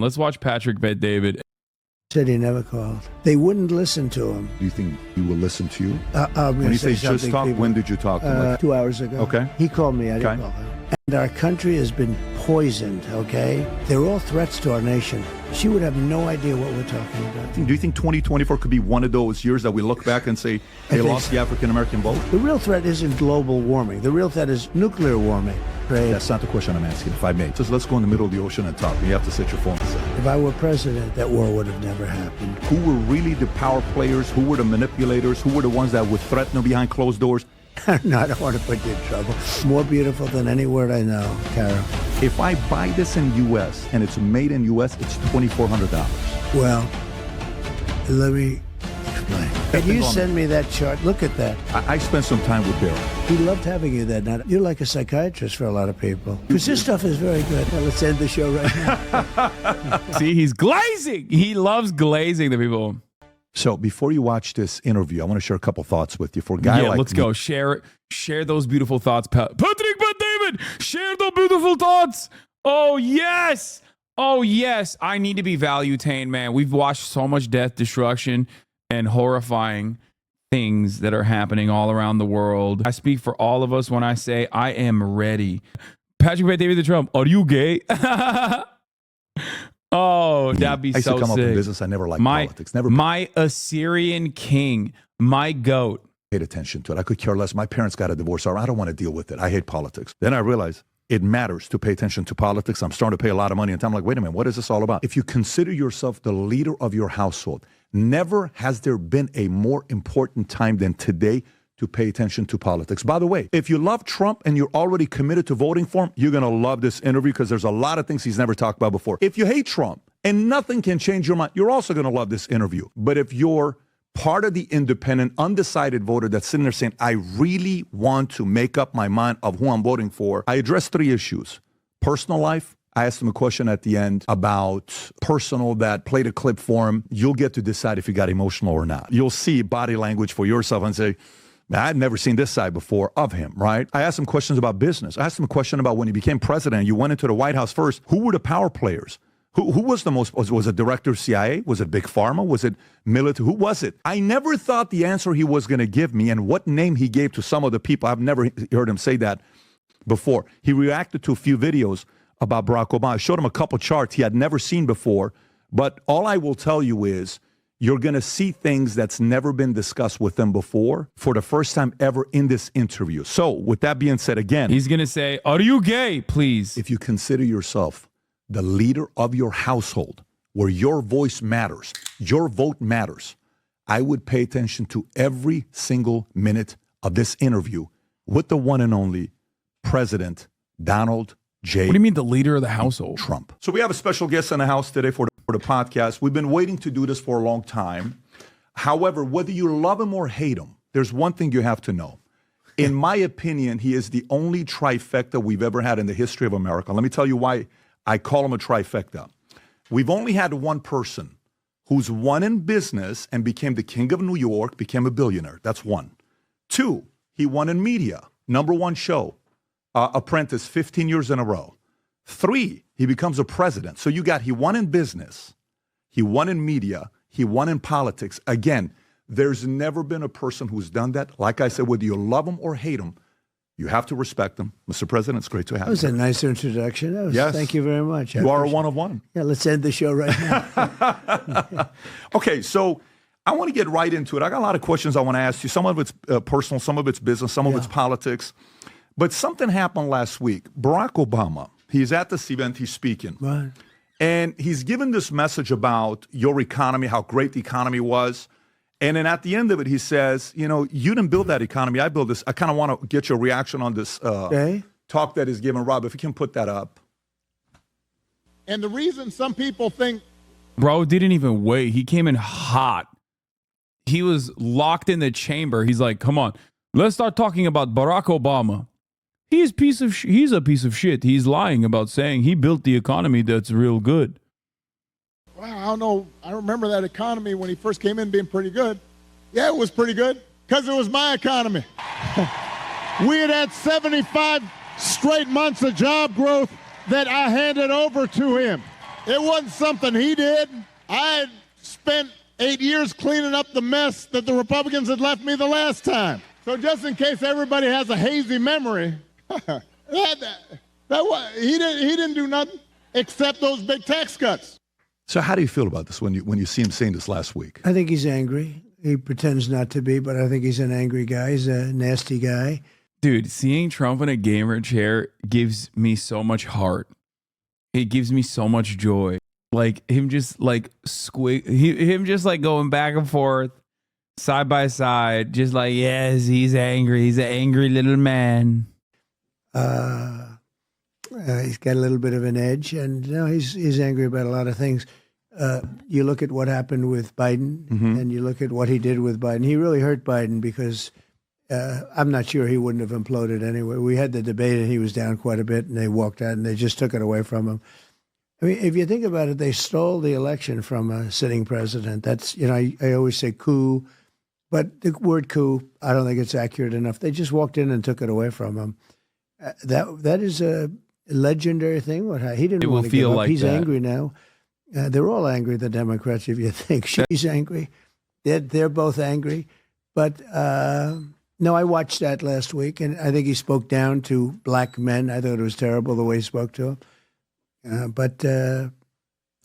Let's watch Patrick Bet-David. Said he never called. They wouldn't listen to him. Do you think he will listen to you? When you say just talk, when did you talk to him? 2 hours ago. Okay. He called me. I didn't call him. And our country has been poisoned, okay? They're all threats to our nation. She would have no idea what we're talking about. Do you think 2024 could be one of those years that we look back and say they lost the African-American vote? The real threat isn't global warming. The real threat is nuclear warming. Right? That's not the question I'm asking, if I may. Just let's go in the middle of the ocean and talk. You have to set your phone aside. If I were president, that war would have never happened. Who were really the power players? Who were the manipulators? Who were the ones that would threaten them behind closed doors? No, I don't want to put you in trouble. More beautiful than any word I know, Carol. If I buy this in U.S. and it's made in U.S., it's $2,400. Well, let me explain. Can you send me that chart? Look at that. I spent some time with Barry. He loved having you that night. You're like a psychiatrist for a lot of people. Because this stuff is very good. Well, let's end the show right now. See, he's glazing. He loves glazing the people. So before you watch this interview, I want to share a couple thoughts with you. For a guy like let's me, go. Share those beautiful thoughts. Patrick Bet-David, share the beautiful thoughts. Oh, yes. Oh, yes. I need to be value-tained, man. We've watched so much death, destruction, and horrifying things that are happening all around the world. I speak for all of us when I say I am ready. Patrick Bet-David the Trump, are you gay? Oh, that'd be so sick. I used to come up in business. I never liked politics. My Assyrian king, my goat. Paid attention to it. I could care less. My parents got a divorce. I don't want to deal with it. I hate politics. Then I realized it matters to pay attention to politics. I'm starting to pay a lot of money. And I'm like, wait a minute, what is this all about? If you consider yourself the leader of your household, never has there been a more important time than today to pay attention to politics. By the way, if you love Trump and you're already committed to voting for him, you're going to love this interview because there's a lot of things he's never talked about before. If you hate Trump and nothing can change your mind, you're also going to love this interview. But if you're part of the independent, undecided voter that's sitting there saying, I really want to make up my mind of who I'm voting for, I address 3 issues. Personal life. I asked him a question at the end about personal that played a clip for him. You'll get to decide if you got emotional or not. You'll see body language for yourself and say, I've never seen this side before of him, right? I asked him questions about business. I asked him a question about when he became president, you went into the White House first. Who were the power players? Who was the most, was it director of CIA? Was it Big Pharma? Was it military? Who was it? I never thought the answer he was going to give me and what name he gave to some of the people. I've never heard him say that before. He reacted to a few videos about Barack Obama. I showed him a couple charts he had never seen before. But all I will tell you is, you're going to see things that's never been discussed with them before for the first time ever in this interview. So with that being said, again, he's going to say, are you gay, please? If you consider yourself the leader of your household, where your voice matters, your vote matters, I would pay attention to every single minute of this interview with the one and only President Donald J. What do you mean the leader of the household? Trump. So we have a special guest in the house today for the podcast. We've been waiting to do this for a long time. However, whether you love him or hate him, there's one thing you have to know. In my opinion, he is the only trifecta we've ever had in the history of America. Let me tell you why I call him a trifecta. We've only had one person who's won in business and became the king of New York, became a billionaire. That's one. 2, he won in media. #1 show, Apprentice, 15 years in a row. 3, he becomes a president. So you got, he won in business, he won in media, he won in politics. Again, there's never been a person who's done that. Like I said, whether you love him or hate him, you have to respect him. Mr. President, it's great to have you. That was a nice introduction. Yes. Thank you very much. You are a one of one. Yeah, let's end the show right now. Okay, so I want to get right into it. I got a lot of questions I want to ask you. Some of it's personal, some of it's business, some of it's politics. But something happened last week. Barack Obama, he's at this event, he's speaking. Right. And he's given this message about your economy, how great the economy was. And then at the end of it, he says, you know, you didn't build that economy. I built this. I kind of want to get your reaction on this talk that is given. Rob, if you can put that up. And the reason some people think... Bro didn't even wait. He came in hot. He was locked in the chamber. He's like, come on, let's start talking about Barack Obama. He's a piece of shit. He's lying about saying he built the economy that's real good. Well, I don't know. I remember that economy when he first came in being pretty good. Yeah, it was pretty good because it was my economy. We had 75 straight months of job growth that I handed over to him. It wasn't something he did. I had spent 8 years cleaning up the mess that the Republicans had left me the last time. So just in case everybody has a hazy memory, he didn't do nothing except those big tax cuts. So how do you feel about this when you see him saying this last week? I think he's angry. He pretends not to be, but I think he's an angry guy. He's a nasty guy. Dude, seeing Trump in a gamer chair gives me so much heart. It gives me so much joy. Like him just like him just like going back and forth, side by side, just like, yes, he's angry. He's an angry little man. He's got a little bit of an edge, and he's angry about a lot of things. You look at what happened with Biden, and you look at what he did with Biden. He really hurt Biden because I'm not sure he wouldn't have imploded anyway. We had the debate, and he was down quite a bit, and they walked out, and they just took it away from him. I mean, if you think about it, they stole the election from a sitting president. That's, I always say coup, but the word coup, I don't think it's accurate enough. They just walked in and took it away from him. That is a legendary thing. He didn't want to give up. He's angry now. They're all angry, the Democrats, if you think. She's angry. They're both angry. But no, I watched that last week, and I think he spoke down to black men. I thought it was terrible the way he spoke to them. But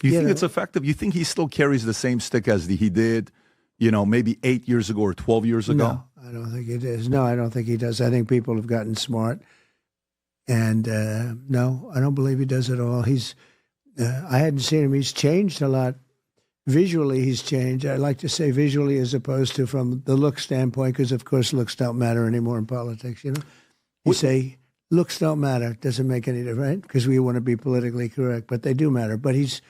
you think it's effective? You think he still carries the same stick as he did, maybe 8 years ago or 12 years ago? No, I don't think he does. No, I don't think he does. I think people have gotten smart. And no, I don't believe he does at all. I hadn't seen him. He's changed a lot. Visually, he's changed. I like to say visually as opposed to from the look standpoint, because, of course, looks don't matter anymore in politics, You say looks don't matter. Doesn't make any difference, right? Because we want to be politically correct, but they do matter. But he's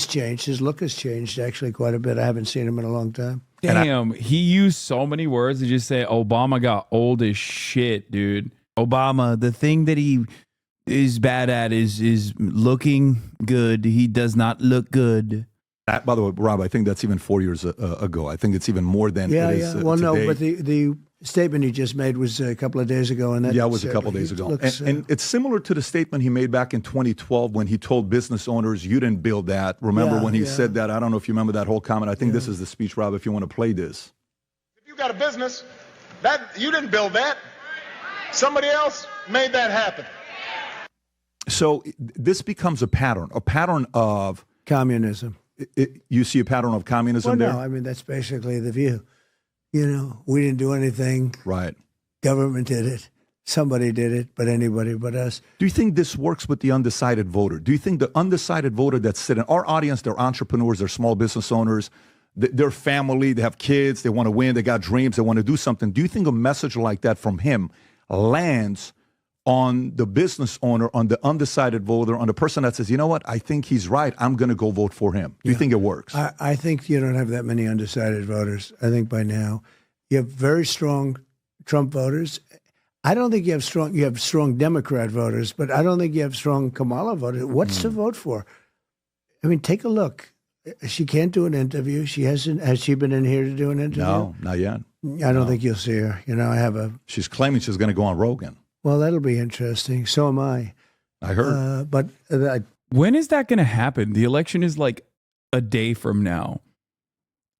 changed. His look has changed actually quite a bit. I haven't seen him in a long time. Damn, he used so many words to just say Obama got old as shit, dude. Obama, the thing that he is bad at is looking good. He does not look good. By the way, Rob, I think that's even 4 years ago. I think it's even more than it is Well, today. no, but the statement he just made was a couple of days ago. And it was a couple of days ago. And it's similar to the statement he made back in 2012 when he told business owners, you didn't build that. Remember when he said that? I don't know if you remember that whole comment. I think this is the speech, Rob, if you want to play this. If you got a business, you didn't build that. Somebody else made that happen. So this becomes a pattern of communism. You see a pattern of communism there? No, I mean, that's basically the view. We didn't do anything. Right. Government did it. Somebody did it, but anybody but us. Do you think this works with the undecided voter? Do you think the undecided voter that's sitting, our audience, they're entrepreneurs, they're small business owners, they're family, they have kids, they want to win, they got dreams, they want to do something. Do you think a message like that from him lands on the business owner, on the undecided voter, on the person that says, you know what, I think he's right, I'm going to go vote for him? Do you think it works? I think you don't have that many undecided voters. I think by now you have very strong Trump voters. I don't think you have strong Democrat voters, but I don't think you have strong Kamala voters. What's to vote for? I mean, take a look. She can't do an interview. Has she been in here to do an interview? No, not yet. I don't think you'll see her. She's claiming she's going to go on Rogan. Well, that'll be interesting. So am I. I heard. When is that going to happen? The election is like a day from now.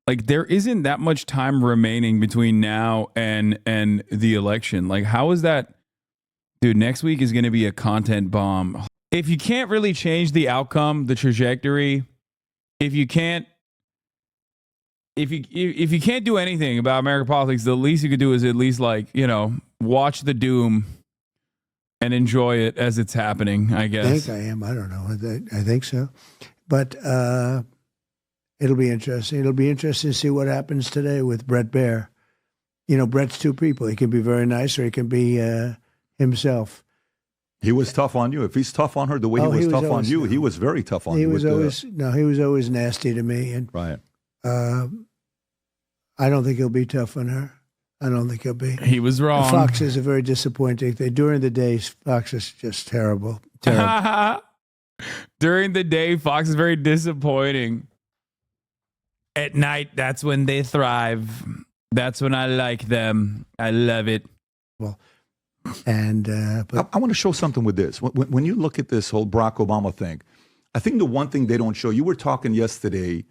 Like there isn't that much time remaining between now and the election. Like how is that? Dude, next week is going to be a content bomb. If you can't really change the outcome, the trajectory, if you can't do anything about American politics, the least you could do is at least watch the doom and enjoy it as it's happening, I guess. I think I am. I don't know. I think so. But it'll be interesting. It'll be interesting to see what happens today with Brett Baer. Brett's two people. He can be very nice or he can be himself. He was tough on you. If he's tough on her the way he was tough on you, he was very tough on you. He was always nasty to me. And, right. I don't think he'll be tough on her. I don't think he'll be. He was wrong. Fox is a very disappointing thing. During the day, Fox is just terrible. During the day, Fox is very disappointing. At night, that's when they thrive. That's when I like them. I love it. Well, and I want to show something with this. When you look at this whole Barack Obama thing, I think the one thing they don't show, you were talking yesterday,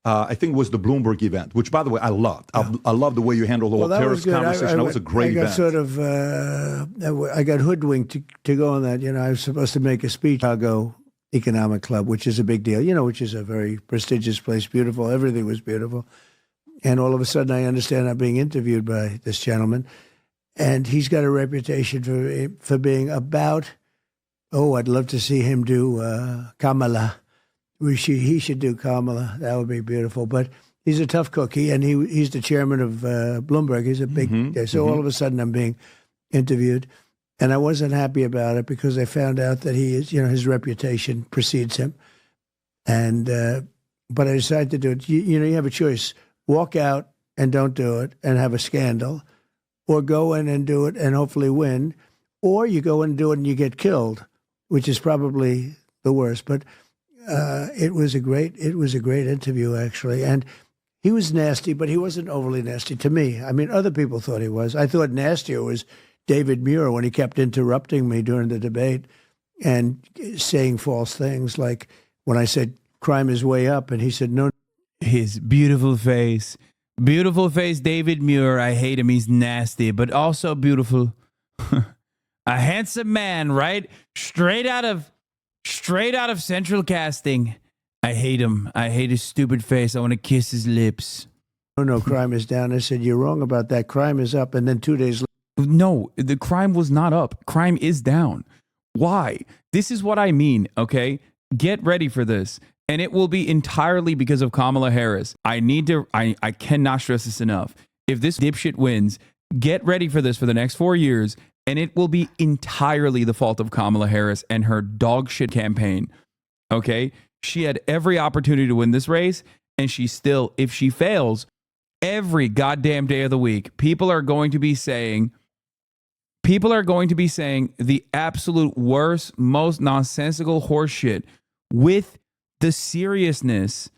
I think it was the Bloomberg event, which, by the way, I loved. I love the way you handled the whole terrorist conversation. That was a great event. I got hoodwinked to go on that. I was supposed to make a speech at Chicago Economic Club, which is a big deal, which is a very prestigious place, beautiful. Everything was beautiful. And all of a sudden, I understand I'm being interviewed by this gentleman. And he's got a reputation for being about, I'd love to see him do Kamala. He should do Kamala. That would be beautiful. But he's a tough cookie, and he's the chairman of Bloomberg. He's a big all of a sudden, I'm being interviewed. And I wasn't happy about it because I found out that he is, his reputation precedes him. And but I decided to do it. You have a choice: walk out and don't do it and have a scandal, or go in and do it and hopefully win, or you go in and do it and you get killed, which is probably the worst. But it was a great interview, actually. And he was nasty, but he wasn't overly nasty to me. I mean, other people thought he was. I thought nastier was David Muir when he kept interrupting me during the debate and saying false things, like when I said crime is way up, and he said no. His beautiful face, David Muir. I hate him. He's nasty, but also beautiful. A handsome man, right? Straight out of Central Casting. I hate him. I hate his stupid face. I want to kiss his lips. No, crime is down. I said, you're wrong about that. Crime is up. And then 2 days later. No, the crime was not up. Crime is down. Why? This is what I mean, okay? Get ready for this. And it will be entirely because of Kamala Harris. I cannot stress this enough. If this dipshit wins, get ready for this for the next 4 years. And it will be entirely the fault of Kamala Harris and her dog shit campaign. Okay? She had every opportunity to win this race, and she still, if she fails, every goddamn day of the week, people are going to be saying the absolute worst, most nonsensical horse shit with the seriousness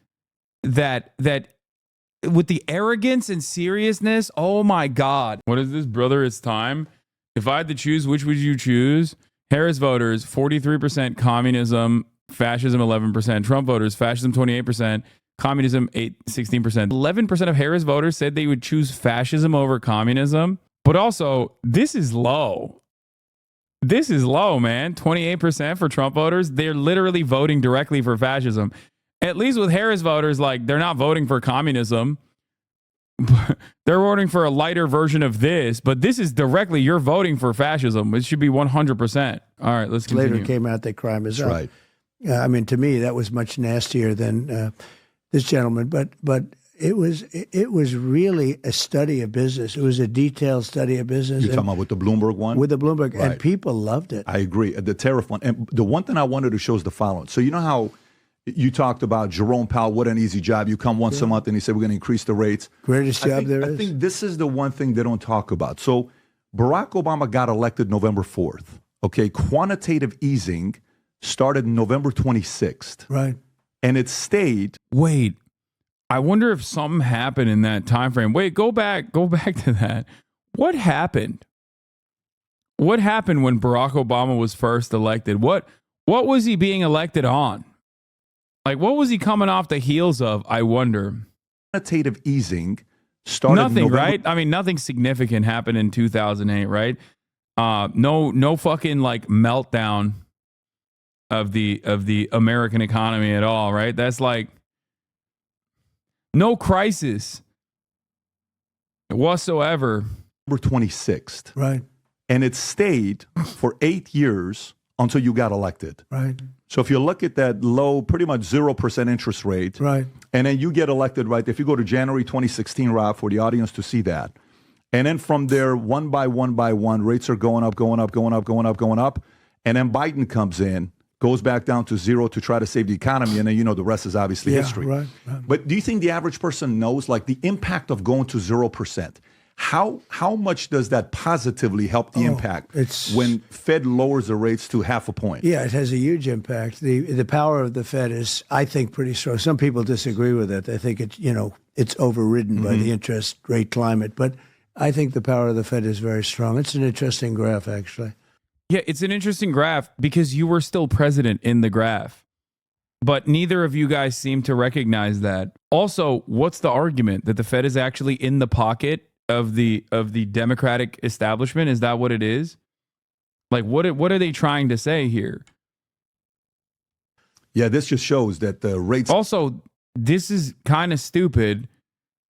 that with the arrogance and seriousness. Oh my God. What is this, brother? It's time. If I had to choose, which would you choose? Harris voters, 43% communism, fascism 11%. Trump voters, fascism 28%, communism 16%. 11% of Harris voters said they would choose fascism over communism. But also, this is low. This is low, man. 28% for Trump voters. They're literally voting directly for fascism. At least with Harris voters, like, they're not voting for communism. They're voting for a lighter version of this, but this is directly, you're voting for fascism. It should be 100%. All right, let's continue. Later came out that crime is That's up. right. I mean, to me, that was much nastier than this gentleman. But it was really a study of business. It was a detailed study of business. You're talking about with the Bloomberg one? With the Bloomberg, Right. and people loved it. I agree. The tariff one. And the one thing I wanted to show is the following. So you know how you talked about Jerome Powell, what an easy job. You come once a month and he said, we're going to increase the rates. Greatest job there is. I think this is the one thing they don't talk about. So Barack Obama got elected November 4th. Okay, quantitative easing started November 26th. Right. And it stayed. Wait, I wonder if something happened in that time frame. Wait, go back to that. What happened? What happened when Barack Obama was first elected? What was he being elected on? Like, what was he coming off the heels of, I wonder? Quantitative easing started Nothing, November, right? I mean, nothing significant happened in 2008, right? No fucking like meltdown of the American economy at all, right? That's like no crisis whatsoever. November 26th. Right. And it stayed for 8 years until you got elected. Right. So if you look at that low, pretty much 0% interest rate, Right. and then you get elected, right? If you go to January 2016, Rob, for the audience to see that. And then from there, one by one, rates are going up. And then Biden comes in, goes back down to zero to try to save the economy. And then, the rest is obviously history. Right. But do you think the average person knows, like, the impact of going to 0%? How much does that positively help the impact when Fed lowers the rates to 0.5 point? Yeah, it has a huge impact. The power of the Fed is, I think, pretty strong. Some people disagree with it. They think it's overridden by the interest rate climate. But I think the power of the Fed is very strong. It's an interesting graph, actually. Yeah, it's an interesting graph because you were still president in the graph. But neither of you guys seem to recognize that. Also, what's the argument? That the Fed is actually in the pocket of the Democratic establishment? Is that what it is? Like, what are they trying to say here? Yeah, this just shows that the rates. Also, this is kind of stupid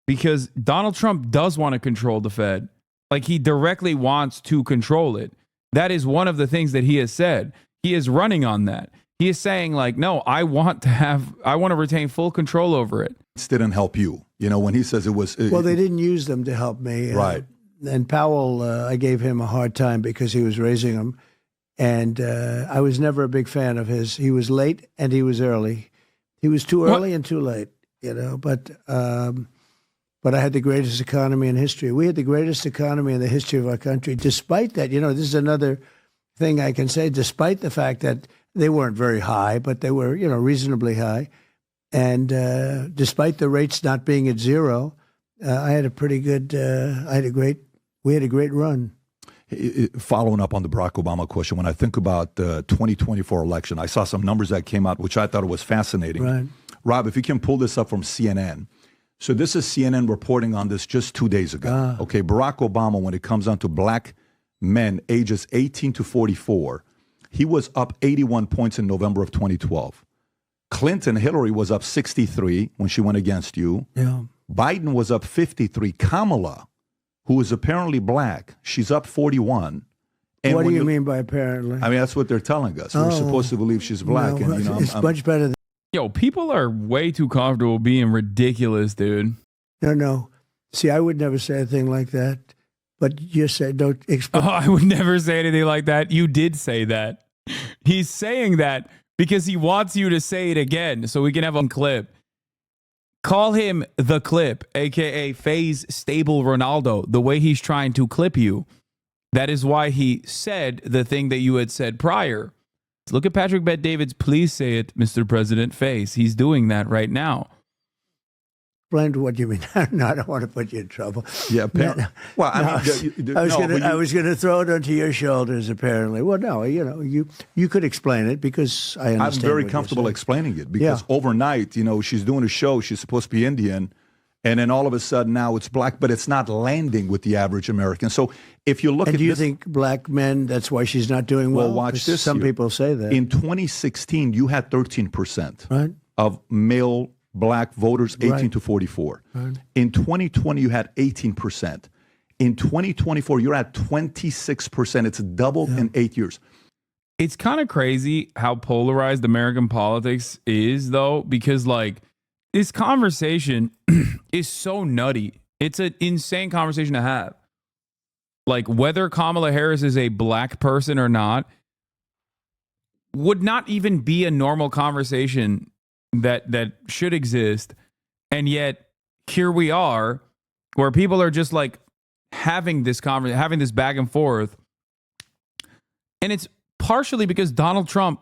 because Donald Trump does want to control the Fed. Like, he directly wants to control it. That is one of the things that he has said. He is running on that. He is saying, like, no, I want to retain full control over it. It didn't help you. You know, when he says it was. Well, they didn't use them to help me. Right. And Powell, I gave him a hard time because he was raising them. And I was never a big fan of his. He was late and he was early. He was too early and too late, you know. But I had the greatest economy in history. We had the greatest economy in the history of our country. Despite that, you know, this is another thing I can say, despite the fact that they weren't very high, but they were, you know, reasonably high. And despite the rates not being at zero, I had a pretty good, we had a great run. Following up on the Barack Obama question, when I think about the 2024 election, I saw some numbers that came out, which I thought was fascinating. Right. Rob, if you can pull this up from CNN. So this is CNN reporting on this just 2 days ago. Okay, Barack Obama, when it comes down to black men ages 18 to 44, he was up 81 points in November of 2012. Hillary was up 63 when she went against you. Yeah. Biden was up 53. Kamala, who is apparently black, she's up 41. And what do you mean by apparently? I mean, that's what they're telling us. We're supposed to believe she's black. No, and, you know, it's much better than... Yo, people are way too comfortable being ridiculous, dude. No. See, I would never say a thing like that. But you said, don't explain. Oh, I would never say anything like that. You did say that. He's saying that because he wants you to say it again so we can have a clip. Call him the clip, a.k.a. Faye's Stable Ronaldo, the way he's trying to clip you. That is why he said the thing that you had said prior. Look at Patrick Bet-David's "Please Say It, Mr. President" face. He's doing that right now. Explain what you mean. No, I don't want to put you in trouble. Yeah, apparently. Well, I was going to throw it onto your shoulders, apparently. Well, no, you know, you could explain it because I understand. I'm very comfortable explaining it because overnight, you know, she's doing a show. She's supposed to be Indian. And then all of a sudden now it's black, but it's not landing with the average American. So if you look at do you think black men, that's why she's not doing well? Well, watch this. Some people say that. In 2016, you had 13% of male black voters 18 to 44. Right. In 2020, you had 18%. In 2024, you're at 26%. It's doubled in 8 years. It's kind of crazy how polarized American politics is, though, because, like, this conversation is so nutty. It's an insane conversation to have. Like, whether Kamala Harris is a black person or not would not even be a normal conversation that should exist. And yet, here we are, where people are just like having this conversation, having this back and forth. And it's partially because Donald Trump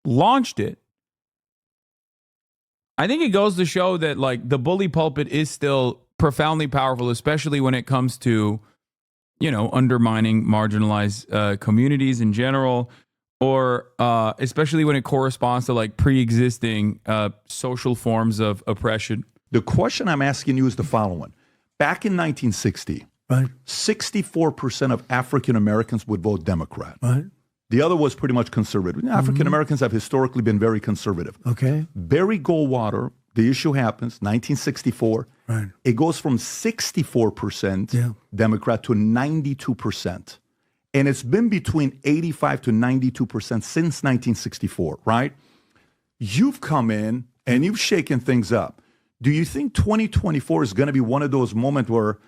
launched it. I think it goes to show that, like, the bully pulpit is still profoundly powerful, especially when it comes to, you know, undermining marginalized communities in general, or especially when it corresponds to, like, pre-existing social forms of oppression. The question I'm asking you is the following. Back in 1960, 64% of African Americans would vote Democrat. Right. The other was pretty much conservative. African Americans have historically been very conservative. Okay. Barry Goldwater, the issue happens, 1964. Right. It goes from 64% Democrat to 92%. And it's been between 85 to 92% since 1964, right? You've come in and you've shaken things up. Do you think 2024 is going to be one of those moments where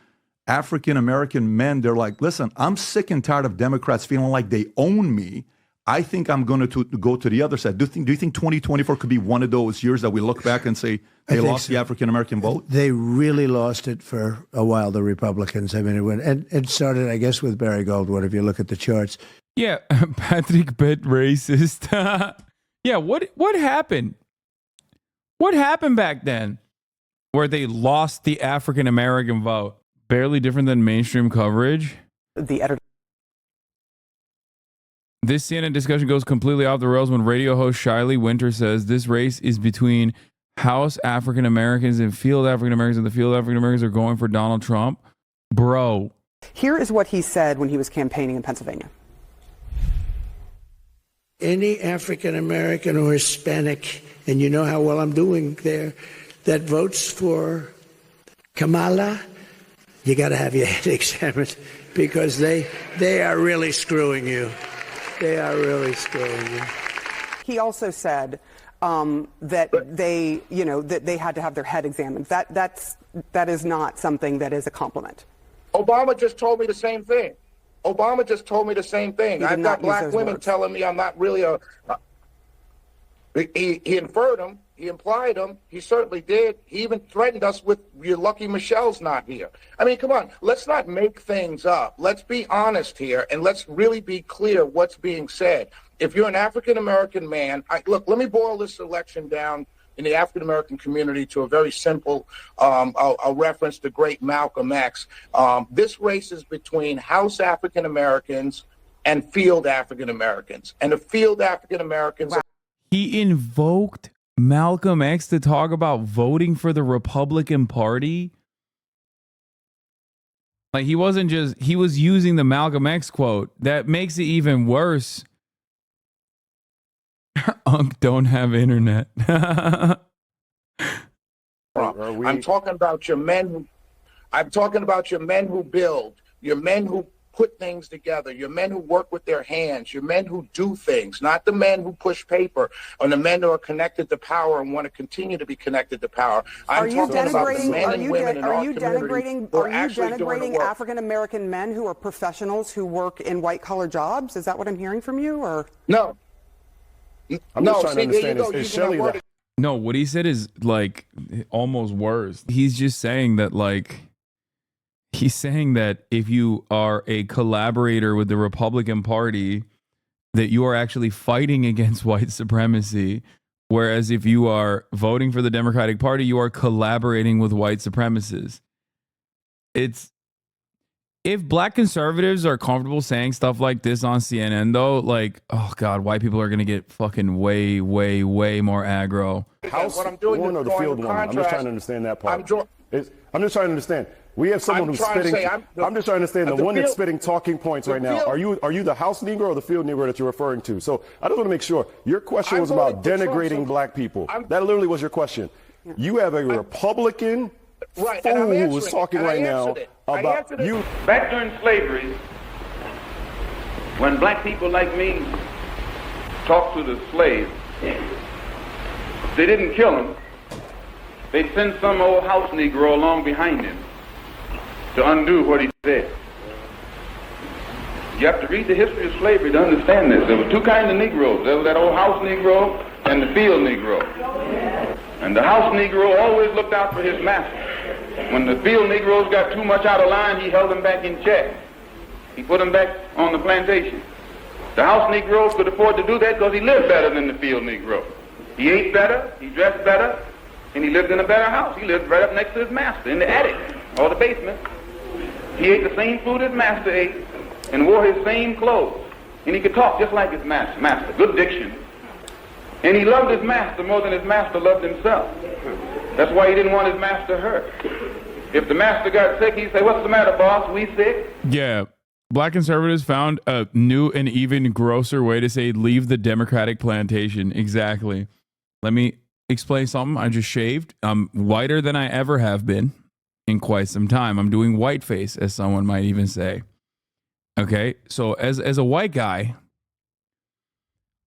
African-American men, they're like, listen, I'm sick and tired of Democrats feeling like they own me. I think I'm going to go to the other side. Do you think 2024 could be one of those years that we look back and say they lost the African-American vote? They really lost it for a while, the Republicans. I mean, it started, I guess, with Barry Goldwater, if you look at the charts. Yeah, Patrick Bet racist. Yeah, what happened? What happened back then where they lost the African-American vote? Barely different than mainstream coverage. The editor This CNN discussion goes completely off the rails when radio host Shiley Winter says this race is between House African Americans and field African Americans, and the field African Americans are going for Donald Trump. Bro. Here is what he said when he was campaigning in Pennsylvania. Any African American or Hispanic, and you know how well I'm doing there, that votes for Kamala, you got to have your head examined, because they are really screwing you. They are really screwing you. He also said that they had to have their head examined. That is not something that is a compliment. Obama just told me the same thing. Obama just told me the same thing. I've got black women telling me I'm not really he inferred them. He implied them. He certainly did. He even threatened us with, you're lucky Michelle's not here. I mean, come on. Let's not make things up. Let's be honest here, and let's really be clear what's being said. If you're an African-American man, look, let me boil this election down in the African-American community to a very simple a reference to great Malcolm X. This race is between House African-Americans and field African-Americans. And the field African-Americans... Wow. He invoked Malcolm X to talk about voting for the Republican Party. Like, he wasn't just, he was using the Malcolm X quote. That makes it even worse. Unk don't have internet. I'm talking about your men. I'm talking about your men who build, your men who put things together, your men who work with their hands, your men who do things, not the men who push paper, or the men who are connected to power and want to continue to be connected to power. Are you denigrating African American men who are professionals who work in white collar jobs? Is that what I'm hearing from you, or no? I'm just trying to understand. Is Shelley right? No, what he said is like almost worse. He's just saying that, like, he's saying that if you are a collaborator with the Republican Party, that you are actually fighting against white supremacy. Whereas if you are voting for the Democratic Party, you are collaborating with white supremacists. If black conservatives are comfortable saying stuff like this on CNN, though, like, oh God, white people are going to get fucking way, way, way more aggro. House what I'm doing one or the field one? I'm just trying to understand that part. I'm just trying to understand. We have someone who's spitting. I'm just trying to understand the one that's spitting talking points right now. Are you the House Negro or the field Negro that you're referring to? So I just want to make sure your question was about denigrating black people. That literally was your question. You have a Republican fool who is talking right now about you. Back during slavery, when black people like me talked to the slaves, they didn't kill him. They'd send some old house Negro along behind him to undo what he said. You have to read the history of slavery to understand this. There were two kinds of Negroes. There was that old house Negro and the field Negro. And the house Negro always looked out for his master. When the field Negroes got too much out of line, he held them back in check. He put them back on the plantation. The house Negroes could afford to do that because he lived better than the field Negro. He ate better, he dressed better, and he lived in a better house. He lived right up next to his master in the attic or the basement. He ate the same food his master ate and wore his same clothes. And he could talk just like his master. Good diction. And he loved his master more than his master loved himself. That's why he didn't want his master hurt. If the master got sick, he'd say, "What's the matter, boss? We sick?" Yeah. Black conservatives found a new and even grosser way to say leave the Democratic plantation. Exactly. Let me explain something. I just shaved. I'm whiter than I ever have been in quite some time. I'm doing whiteface, as someone might even say. Okay. So as a white guy,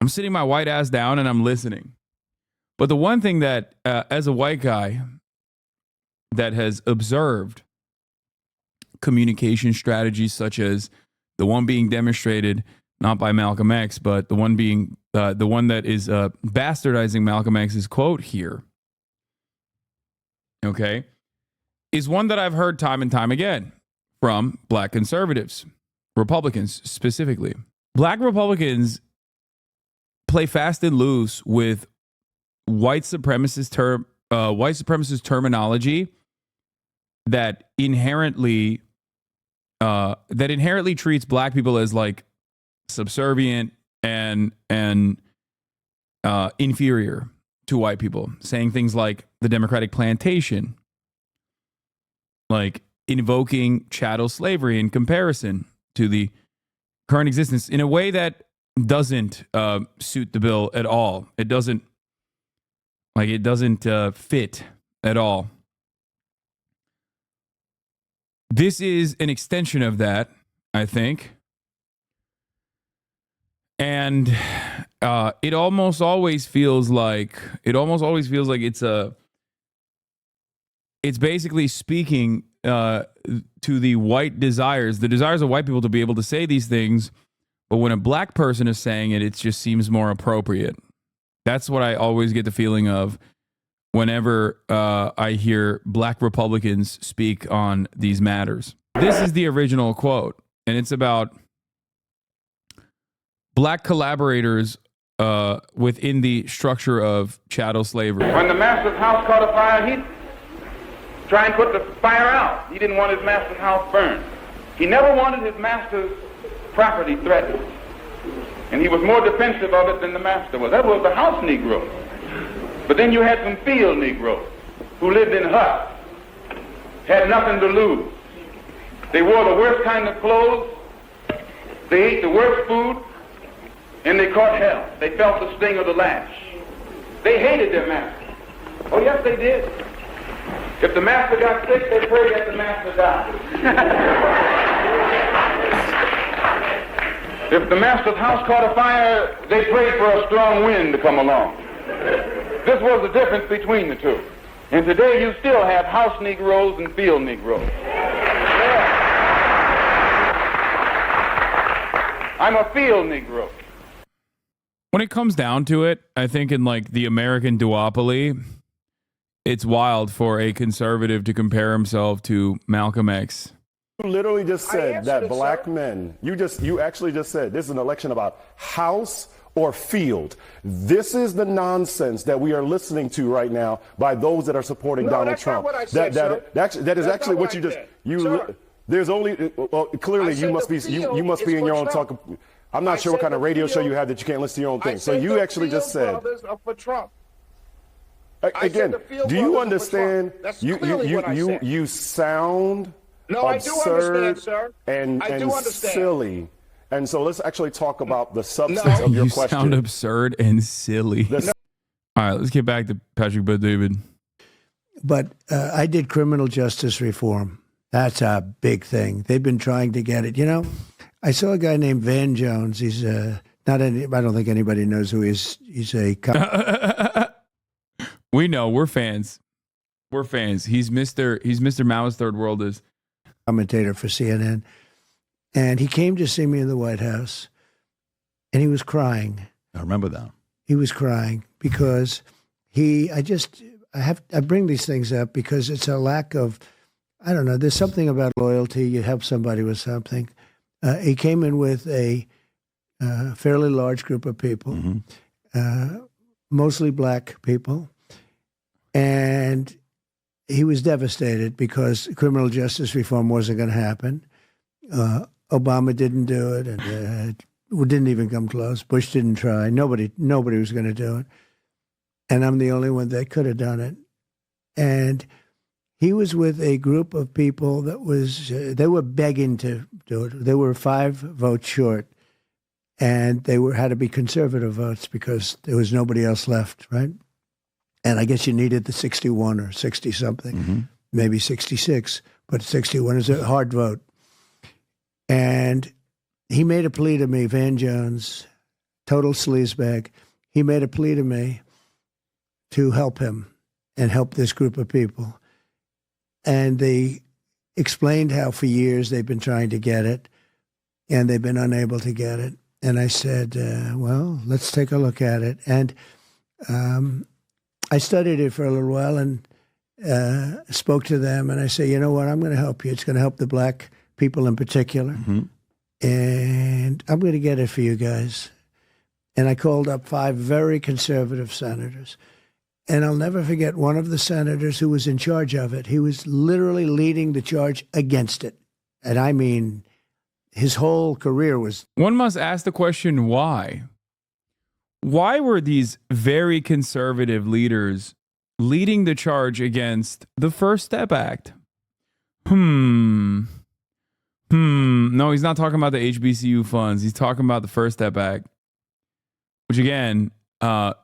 I'm sitting my white ass down and I'm listening. But the one thing that, as a white guy that has observed communication strategies such as the one being demonstrated not by Malcolm X, but the one being the one that is bastardizing Malcolm X's quote here, okay, is one that I've heard time and time again from black conservatives, Republicans specifically. Black Republicans play fast and loose with white supremacist terminology that inherently treats black people as like subservient, and inferior to white people, saying things like the Democratic plantation, like invoking chattel slavery in comparison to the current existence in a way that doesn't suit the bill at all. It doesn't fit at all. This is an extension of that, I think. And it almost always feels like it's basically speaking to the white desires, the desires of white people to be able to say these things, but when a black person is saying it, it just seems more appropriate. That's what I always get the feeling of whenever I hear black Republicans speak on these matters. This is the original quote, and it's about black collaborators within the structure of chattel slavery. When the master's house caught a fire, he'd try and put the fire out. He didn't want his master's house burned. He never wanted his master's property threatened. And he was more defensive of it than the master was. That was the house Negro. But then you had some field Negroes who lived in huts, had nothing to lose. They wore the worst kind of clothes, they ate the worst food, and they caught hell. They felt the sting of the lash. They hated their master. Oh, yes, they did. If the master got sick, they prayed that the master died. If the master's house caught a fire, they prayed for a strong wind to come along. This was the difference between the two. And today you still have house Negroes and field Negroes. Yeah. I'm a field Negro. When it comes down to it, I think in like the American duopoly, it's wild for a conservative to compare himself to Malcolm X. You literally just said that black men, you actually just said this is an election about house or field. This is the nonsense that we are listening to right now by those that are supporting Donald Trump. Not what I said, that is actually what you just there's only clearly you must be in your own talk. I'm not sure what kind of radio show you have that you can't listen to your own thing. So you actually just said for Trump. Again, do you understand? You sound absurd and silly. And so let's actually talk about the substance of your question. You sound absurd and silly. All right, let's get back to Patrick Bet-David. But I did criminal justice reform. That's a big thing. They've been trying to get it. You know, I saw a guy named Van Jones. He's I don't think anybody knows who he is. He's a We know. We're fans. We're fans. He's Mr. Mao's Third World is commentator for CNN. And he came to see me in the White House, and he was crying. I remember that. He was crying because I bring these things up because it's a lack of, I don't know, there's something about loyalty. You help somebody with something. He came in with a fairly large group of people, mostly black people, and he was devastated because criminal justice reform wasn't going to happen. Obama didn't do it, and didn't even come close. Bush didn't try. Nobody was going to do it. And I'm the only one that could have done it. And he was with a group of people that they were begging to do it. They were 5 votes short, and they had to be conservative votes because there was nobody else left, right? And I guess you needed the 61 or 60-something, maybe 66, but 61 is a hard vote. And he made a plea to me, Van Jones, total sleazebag. He made a plea to me to help him and help this group of people. And they explained how for years they've been trying to get it, and they've been unable to get it. And I said, well, let's take a look at it. And I studied it for a little while and spoke to them. And I said, you know what, I'm going to help you. It's going to help the black people in particular. And I'm going to get it for you guys. And I called up 5 very conservative senators. And I'll never forget one of the senators who was in charge of it. He was literally leading the charge against it. And I mean, his whole career was... One must ask the question, why? why were these very conservative leaders leading the charge against the First Step Act? No, he's not talking about the HBCU funds. He's talking about the First Step Act, which again,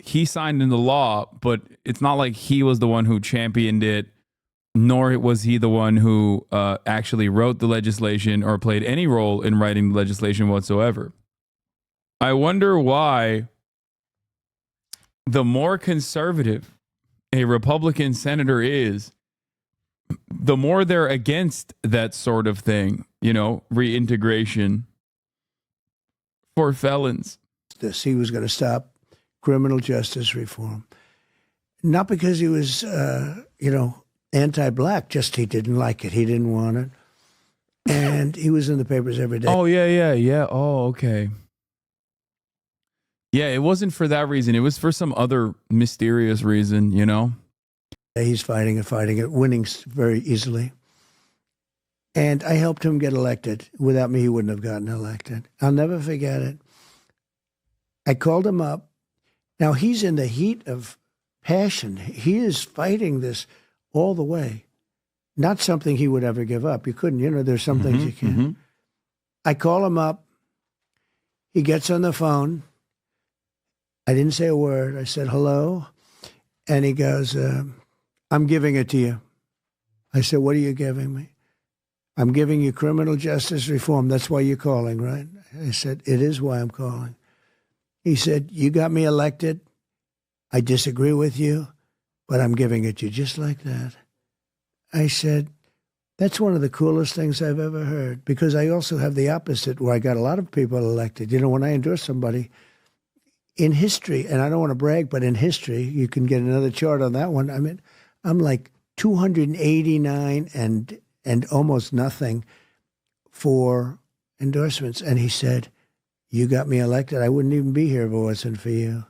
he signed into law, but it's not like he was the one who championed it, nor was he the one who actually wrote the legislation or played any role in writing the legislation whatsoever. I wonder why the more conservative a Republican senator is, the more they're against that sort of thing, reintegration for felons. He was going to stop criminal justice reform. Not because he was, anti-black, just he didn't like it. He didn't want it. And he was in the papers every day. Oh, yeah. Oh, okay. Yeah, it wasn't for that reason. It was for some other mysterious reason, He's fighting it, winning very easily. And I helped him get elected. Without me, he wouldn't have gotten elected. I'll never forget it. I called him up. Now, he's in the heat of passion. He is fighting this all the way. Not something he would ever give up. You couldn't, there's some things you can't. Mm-hmm. I call him up. He gets on the phone. I didn't say a word. I said, hello. And he goes, I'm giving it to you. I said, what are you giving me? I'm giving you criminal justice reform. That's why you're calling, right? I said, it is why I'm calling. He said, you got me elected. I disagree with you, but I'm giving it to you just like that. I said, that's one of the coolest things I've ever heard, because I also have the opposite where I got a lot of people elected. When I endorse somebody in history, and I don't want to brag, but in history, you can get another chart on that one. I mean, I'm like 289 and almost nothing for endorsements. And he said, you got me elected. I wouldn't even be here if it wasn't for you.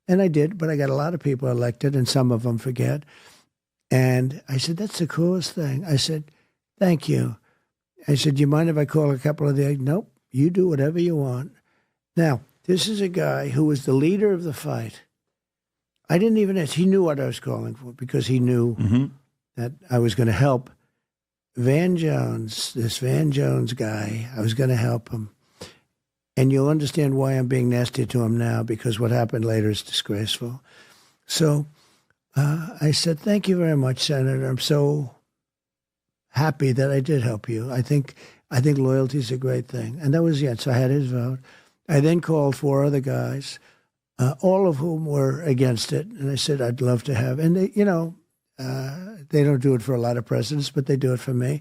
And I did, but I got a lot of people elected, and some of them forget. And I said, that's the coolest thing. I said, thank you. I said, do you mind if I call a couple of the... Nope, you do whatever you want. Now, this is a guy who was the leader of the fight. I didn't even ask. He knew what I was calling for, because he knew that I was going to help Van Jones, this Van Jones guy. I was going to help him. And you'll understand why I'm being nasty to him now, because what happened later is disgraceful. So I said, thank you very much, Senator. I'm so happy that I did help you. I think loyalty is a great thing. And that was it. So I had his vote. I then called 4 other guys, all of whom were against it. And I said, I'd love to have. And, they don't do it for a lot of presidents, but they do it for me.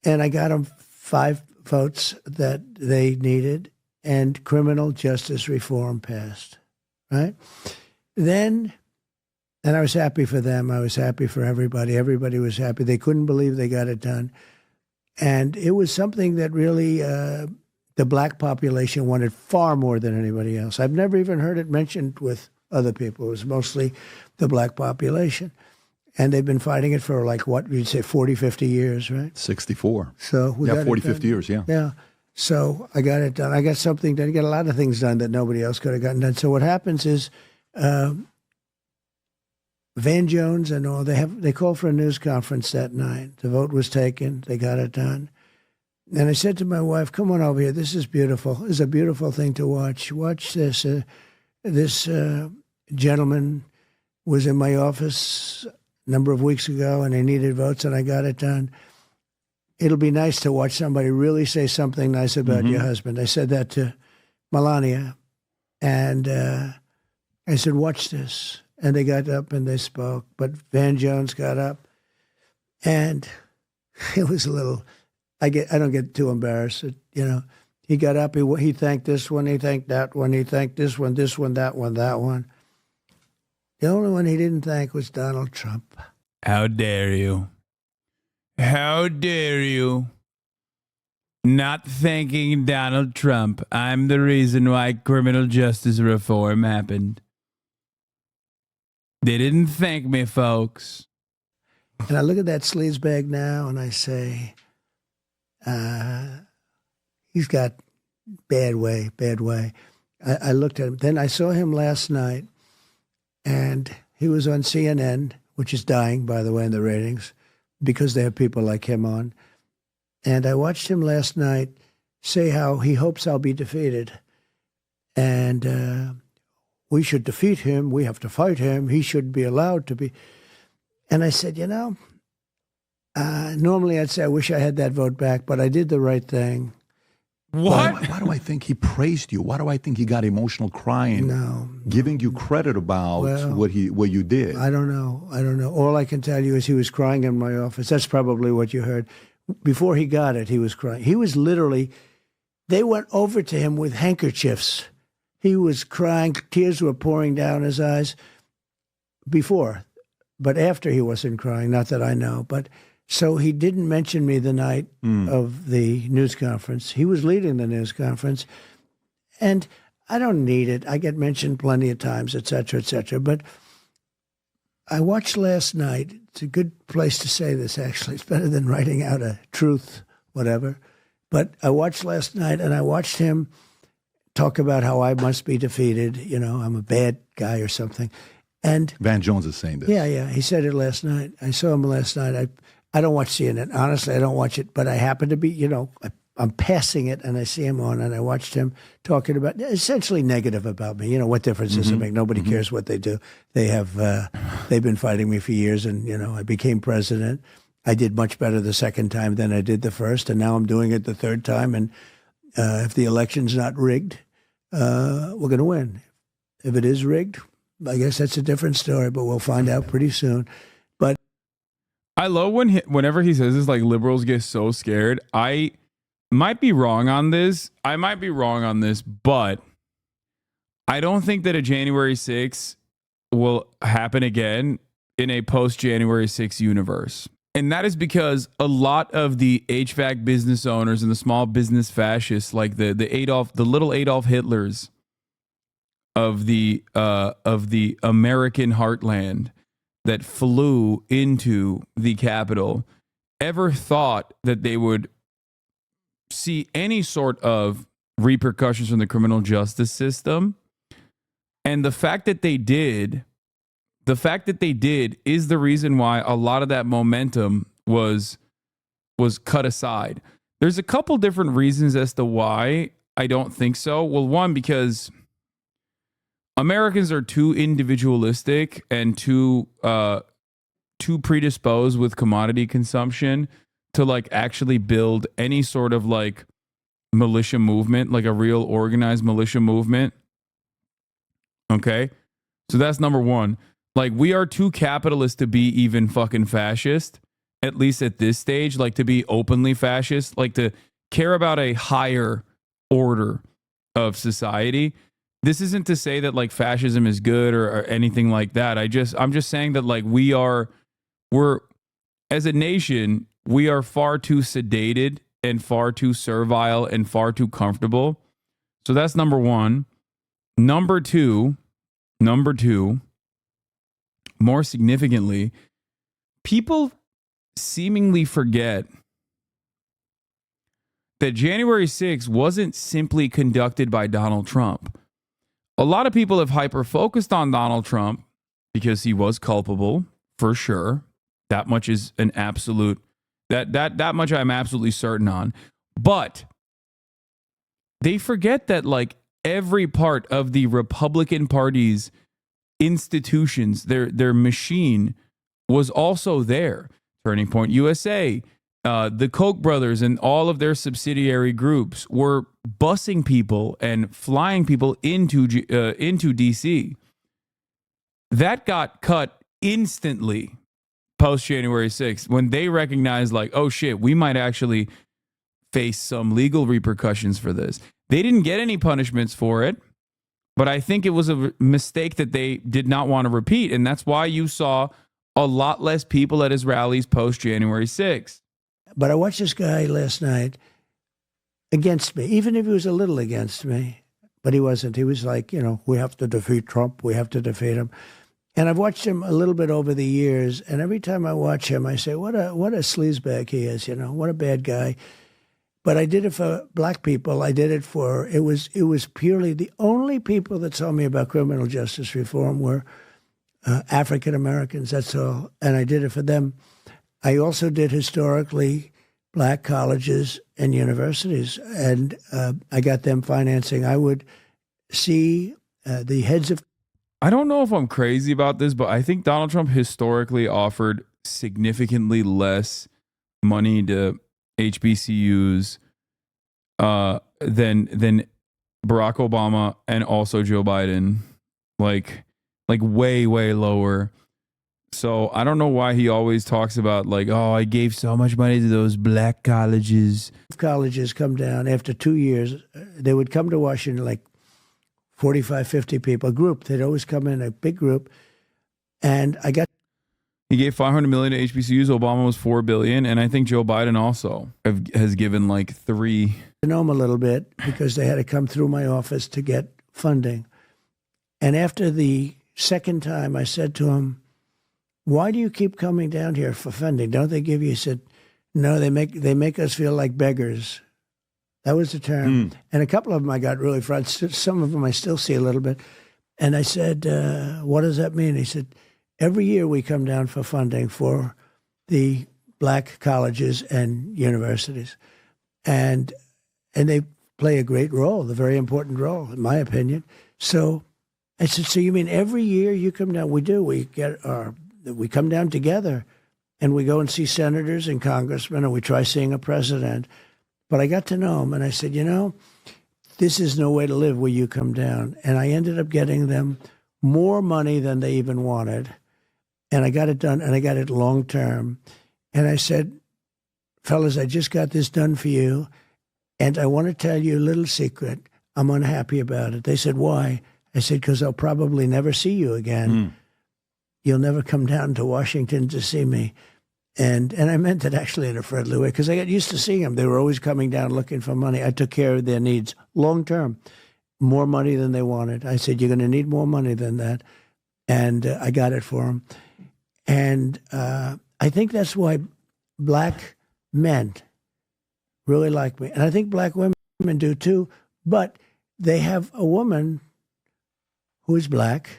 And I got them 5 votes that they needed, and criminal justice reform passed, right? Then, and I was happy for them. I was happy for everybody. Everybody was happy. They couldn't believe they got it done. And it was something that really the black population wanted far more than anybody else. I've never even heard it mentioned with other people. It was mostly the black population. And they've been fighting it for like, what, you'd say 40, 50 years, right? 64. So we got 40, 50 years, yeah. Yeah. So I got it done. I got something done. I got a lot of things done that nobody else could have gotten done. So what happens is Van Jones and all, they called for a news conference that night. The vote was taken. They got it done. And I said to my wife, come on over here. This is beautiful. This is a beautiful thing to watch. Watch this. This gentleman was in my office a number of weeks ago, and they needed votes, and I got it done. It'll be nice to watch somebody really say something nice about your husband. I said that to Melania, and I said, watch this. And they got up and they spoke, but Van Jones got up, and it was a little, I don't get too embarrassed. He got up, he thanked this one, he thanked that one, he thanked this one, that one, that one. The only one he didn't thank was Donald Trump. How dare you? How dare you? Not thanking Donald Trump. I'm the reason why criminal justice reform happened. They didn't thank me, folks. And I look at that sleaze bag now and I say, he's got bad way. I looked at him. Then I saw him last night, and he was on CNN, which is dying, by the way, in the ratings, because they have people like him on. And I watched him last night say how he hopes I'll be defeated. And we should defeat him. We have to fight him. He shouldn't be allowed to be. And I said, normally I'd say I wish I had that vote back, but I did the right thing. What? Why do I think he praised you? Why do I think he got emotional crying? Giving you credit about what you did. I don't know. All I can tell you is he was crying in my office. That's probably what you heard. Before he got it, he was crying. He was literally, they went over to him with handkerchiefs. He was crying. Tears were pouring down his eyes before, but after he wasn't crying, not that I know. But so he didn't mention me the night of the news conference. He was leading the news conference. And I don't need it. I get mentioned plenty of times, et cetera, et cetera. But I watched last night. It's a good place to say this, actually. It's better than writing out a truth, whatever. But I watched last night, and I watched him talk about how I must be defeated. I'm a bad guy or something. And Van Jones is saying this. Yeah. He said it last night. I saw him last night. I don't watch CNN. Honestly, I don't watch it. But I happen to be, I'm passing it, and I see him on, and I watched him talking about essentially negative about me. What difference does it make? Nobody cares what they do. They've been fighting me for years, and I became president. I did much better the second time than I did the first, and now I'm doing it the third time. And if the election's not rigged, we're going to win. If it is rigged, I guess that's a different story, but we'll find out pretty soon. But I love whenever he says this, like, liberals get so scared. I might be wrong on this. But I don't think that a January 6th will happen again in a post-January 6th universe. And that is because a lot of the HVAC business owners and the small business fascists, like the little Adolf Hitlers of the American heartland that flew into the Capitol, ever thought that they would see any sort of repercussions from the criminal justice system. And the fact that they did is the reason why a lot of that momentum was cut aside. There's a couple different reasons as to why I don't think so. Well, one, because Americans are too individualistic and too predisposed with commodity consumption to like actually build any sort of like militia movement, like a real organized militia movement. Okay? So that's number one. Like, we are too capitalist to be even fucking fascist, at least at this stage, like to be openly fascist, like to care about a higher order of society. This isn't to say that like fascism is good or anything like that. I'm just saying that like we're as a nation, we are far too sedated and far too servile and far too comfortable. So that's number one. Number two, more significantly, people seemingly forget that January 6th wasn't simply conducted by Donald Trump. A lot of people have hyper-focused on Donald Trump because he was culpable, for sure. That much is an absolute, that much I'm absolutely certain on. But they forget that like every part of the Republican Party's institutions, their machine was also there. Turning Point USA, the Koch brothers and all of their subsidiary groups were busing people and flying people into DC. That got cut instantly post January 6th when they recognized like, oh shit, we might actually face some legal repercussions for this. They didn't get any punishments for it, but I think it was a mistake that they did not want to repeat. And that's why you saw a lot less people at his rallies post January 6th. But I watched this guy last night against me, even if he was a little against me, but he wasn't. He was like, we have to defeat Trump. We have to defeat him. And I've watched him a little bit over the years. And every time I watch him, I say, what a sleazebag he is, what a bad guy. But I did it for black people. I did it for, it was purely the only people that told me about criminal justice reform were African Americans. That's all. And I did it for them. I also did historically black colleges and universities, and I got them financing. I would see the heads of. I don't know if I'm crazy about this, but I think Donald Trump historically offered significantly less money to HBCUs than Barack Obama and also Joe Biden, like way lower. So I don't know why he always talks about like, oh, I gave so much money to those black colleges. Colleges come down after 2 years. They would come to Washington like 45, 50 people, a group. They'd always come in a big group. And he gave $500 million to HBCUs. Obama was $4 billion. And I think Joe Biden also has given like $3 billion. I know him a little bit because they had to come through my office to get funding. And after the second time, I said to him, why do you keep coming down here for funding? Don't they give you? He said, no, they make us feel like beggars. That was the term. And a couple of them I got really frustrated. Some of them I still see a little bit. And I said, what does that mean? He said, every year we come down for funding for the black colleges and universities. And they play a great role, a very important role, in my opinion. So I said, so you mean every year you come down? We do. We come down together and we go and see senators and congressmen, and we try seeing a president. But I got to know him, and I said, this is no way to live where you come down. And I ended up getting them more money than they even wanted. And I got it done, and I got it long term. And I said, fellas, I just got this done for you, and I want to tell you a little secret. I'm unhappy about it. They said, why? I said, because I'll probably never see you again. You'll never come down to Washington to see me. And I meant it actually in a friendly way because I got used to seeing them. They were always coming down looking for money. I took care of their needs long term, more money than they wanted. I said, you're going to need more money than that. And I got it for them. And I think that's why black men really like me. And I think black women do too. But they have a woman who is black,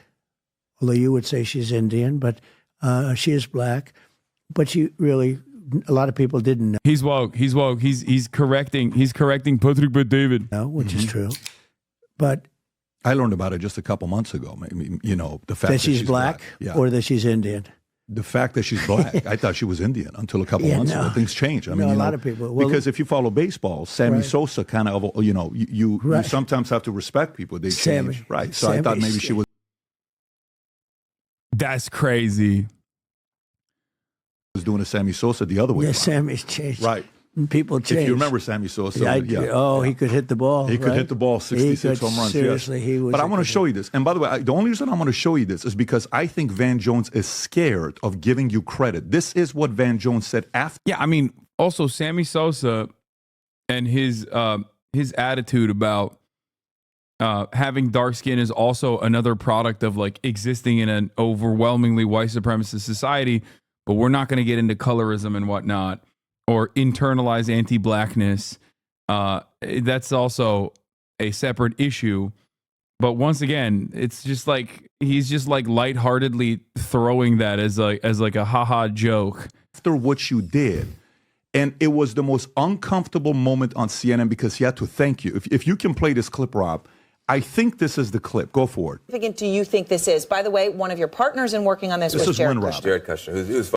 although you would say she's Indian, but she is black. But she really, a lot of people didn't know. He's woke. He's correcting patrickbetdavid. No, which is true. But I learned about it just a couple months ago. The fact that she's black, or that she's Indian. The fact that she's black, I thought she was Indian until a couple months ago. Things change. I mean, a lot of people. Well, because if you follow baseball, Sammy Sosa kind of, you sometimes have to respect people. They change, right? So I thought maybe she was. That's crazy. Was doing a Sammy Sosa the other way. Yeah, Sammy's changed. Right. People change. If you remember Sammy Sosa. He could hit the ball. He could hit the ball, 66 home runs. Seriously, he was. But I want to show you this. And by the way, the only reason I want to show you this is because I think Van Jones is scared of giving you credit. This is what Van Jones said after. Yeah, I mean, also Sammy Sosa and his attitude about having dark skin is also another product of like existing in an overwhelmingly white supremacist society. But we're not going to get into colorism and whatnot or internalize anti-blackness. That's also a separate issue. But once again, it's just like he's just like lightheartedly throwing that as like a haha joke. After what you did, and it was the most uncomfortable moment on CNN because he had to thank you. If you can play this clip, Rob, I think this is the clip. Go for it. How significant do you think this is? By the way, one of your partners in working on this was Jared Kushner. Jared Kushner.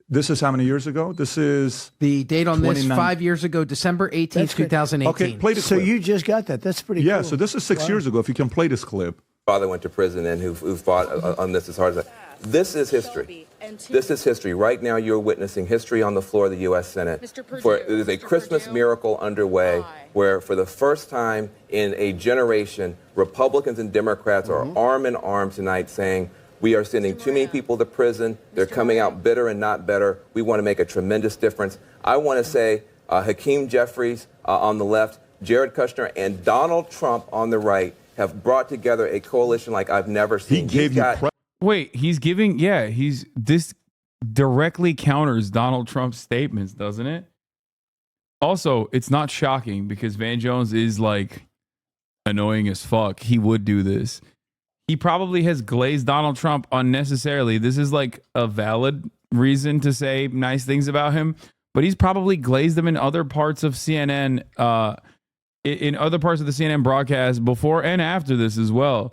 This is how many years ago? This is... The date on this, 5 years ago, December 18th, 2018. Okay, play the clip. So you just got that. That's pretty cool. Yeah, so this is 6 years ago. If you can play this clip. Father went to prison and who fought on this as hard as that. This is history. This is history. Right now, you're witnessing history on the floor of the U.S. Senate. There's a Christmas miracle underway where, for the first time in a generation, Republicans and Democrats are arm in arm tonight saying, we are sending too many people to prison. They're coming out bitter and not better. We want to make a tremendous difference. I want to say Hakeem Jeffries on the left, Jared Kushner, and Donald Trump on the right have brought together a coalition like I've never seen. This directly counters Donald Trump's statements, doesn't it? Also, it's not shocking because Van Jones is like annoying as fuck. He would do this. He probably has glazed Donald Trump unnecessarily. This is like a valid reason to say nice things about him, but he's probably glazed them in other parts of CNN, in other parts of the CNN broadcast before and after this as well.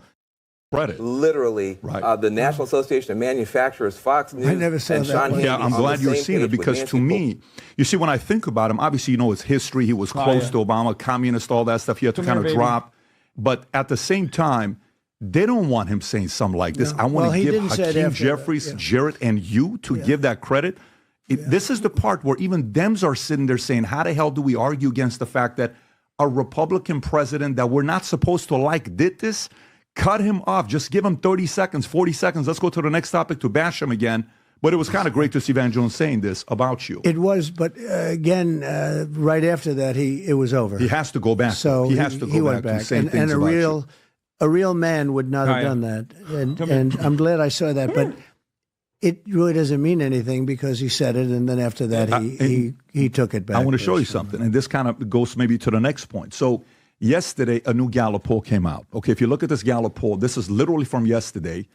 Literally, the National Association of Manufacturers, Fox News, I never saw and that. Sean Hannity. Yeah, I'm glad you've seen it because to me, you see, when I think about him, obviously, you know, his history. He was close to Obama, communist, all that stuff. He had to kind of drop. But at the same time, they don't want him saying something like this. I want to give Hakeem Jeffries, Jarrett, and you to give that credit. This is the part where even Dems are sitting there saying, how the hell do we argue against the fact that a Republican president that we're not supposed to like did this? Cut him off. Just give him 30 seconds, 40 seconds. Let's go to the next topic to bash him again. But it was kind of great to see Van Jones saying this about you. It was, but again, right after that, it was over. He has to go back. So he has to go went back to saying things and about you. a real man would not have done that. And I'm glad I saw that. But it really doesn't mean anything because he said it, and then after that, he took it back. I want to show you something, and this kind of goes maybe to the next point. So yesterday, a new Gallup poll came out. Okay, if you look at this Gallup poll, this is literally from yesterday.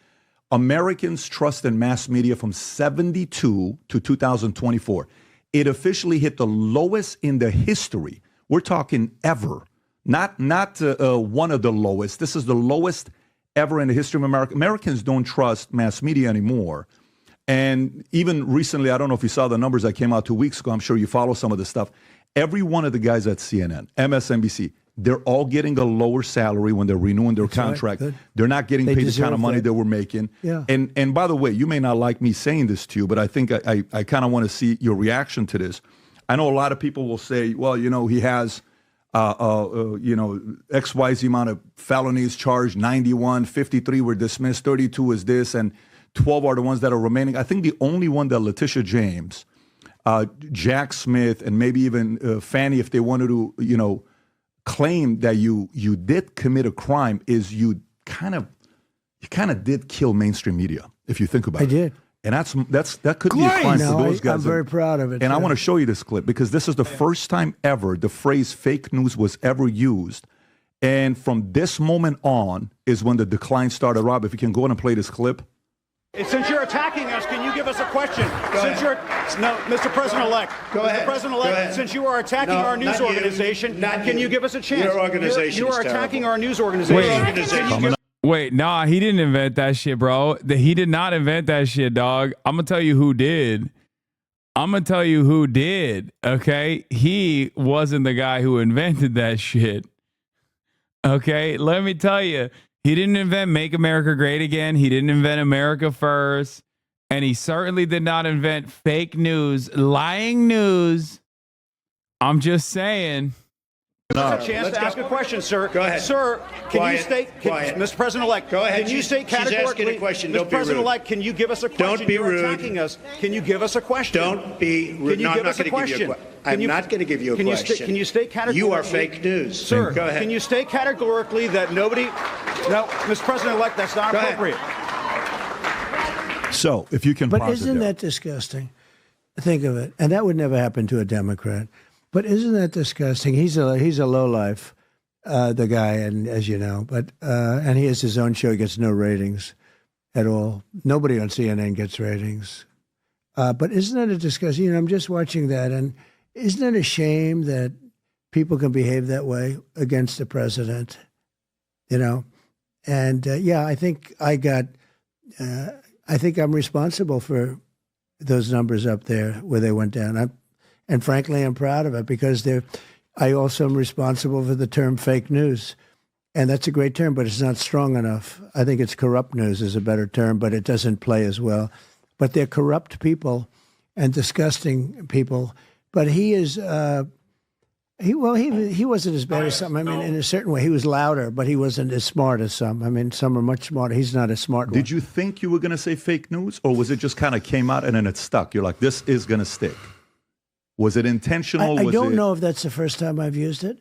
Americans trust in mass media from 72 to 2024. It officially hit the lowest in the history. We're talking ever. Not one of the lowest. This is the lowest ever in the history of America. Americans don't trust mass media anymore. And even recently, I don't know if you saw the numbers that came out 2 weeks ago. I'm sure you follow some of this stuff. Every one of the guys at CNN, MSNBC, they're all getting a lower salary when they're renewing their contract. Right, they're not getting paid the kind of money they were making. Yeah. And by the way, you may not like me saying this to you, but I think I kind of want to see your reaction to this. I know a lot of people will say, well, you know, he has, XYZ amount of felonies charged, 91, 53 were dismissed, 32 is this, and 12 are the ones that are remaining. I think the only one that Letitia James, Jack Smith, and maybe even Fannie, if they wanted to, claim that you did commit a crime, is you kind of did kill mainstream media, if you think about it. I did. And that could be a crime for those guys. I'm very proud of it. And I want to show you this clip because this is the first time ever the phrase fake news was ever used. And from this moment on is when the decline started. Rob, if you can go in and play this clip. Since you're attacking us, can you give us a question? Mr. President-elect. Go ahead. Mr. President-elect, since you are attacking our news organization, can you give us a chance? Your organization You are is attacking terrible. our news organization. Wait, nah, he didn't invent that shit, bro. He did not invent that shit, dog. I'm going to tell you who did. Okay? He wasn't the guy who invented that shit. Okay? Let me tell you. He didn't invent Make America Great Again. He didn't invent America First. And he certainly did not invent fake news, lying news. I'm just saying. Give us a chance to ask a question, sir. Go ahead. Sir, can you state, Quiet. Mr. President-elect, Go ahead. can you state categorically, She's asking a question. Don't Mr. be rude. President-elect, can you give us a question? Don't be You're rude. attacking us. Can you give us a question? Don't be rude. Can you No, give I'm not us a going to give you a question? question. I'm not going to give you a question. Can you state categorically? You are fake news. Sir, Go ahead. can you state categorically that nobody... No, Mr. President-elect, that's not Go appropriate. So, if you can But pause it isn't there. that disgusting? Think of it. And that would never happen to a Democrat. But isn't that disgusting? He's a lowlife, the guy, and as you know. But and he has his own show. He gets no ratings at all. Nobody on CNN gets ratings. But isn't that a disgusting? I'm just watching that, and isn't it a shame that people can behave that way against the president? And yeah, I think I think I'm responsible for those numbers up there where they went down. And frankly, I'm proud of it because I also am responsible for the term fake news. And that's a great term, but it's not strong enough. I think it's corrupt news is a better term, but it doesn't play as well. But they're corrupt people and disgusting people. But he is, he wasn't as bad as some. I mean, in a certain way, he was louder, but he wasn't as smart as some. I mean, some are much smarter. He's not a smart one. Did you think you were going to say fake news, or was it just kind of came out and then it stuck? You're like, this is going to stick. Was it intentional? I don't know if that's the first time I've used it,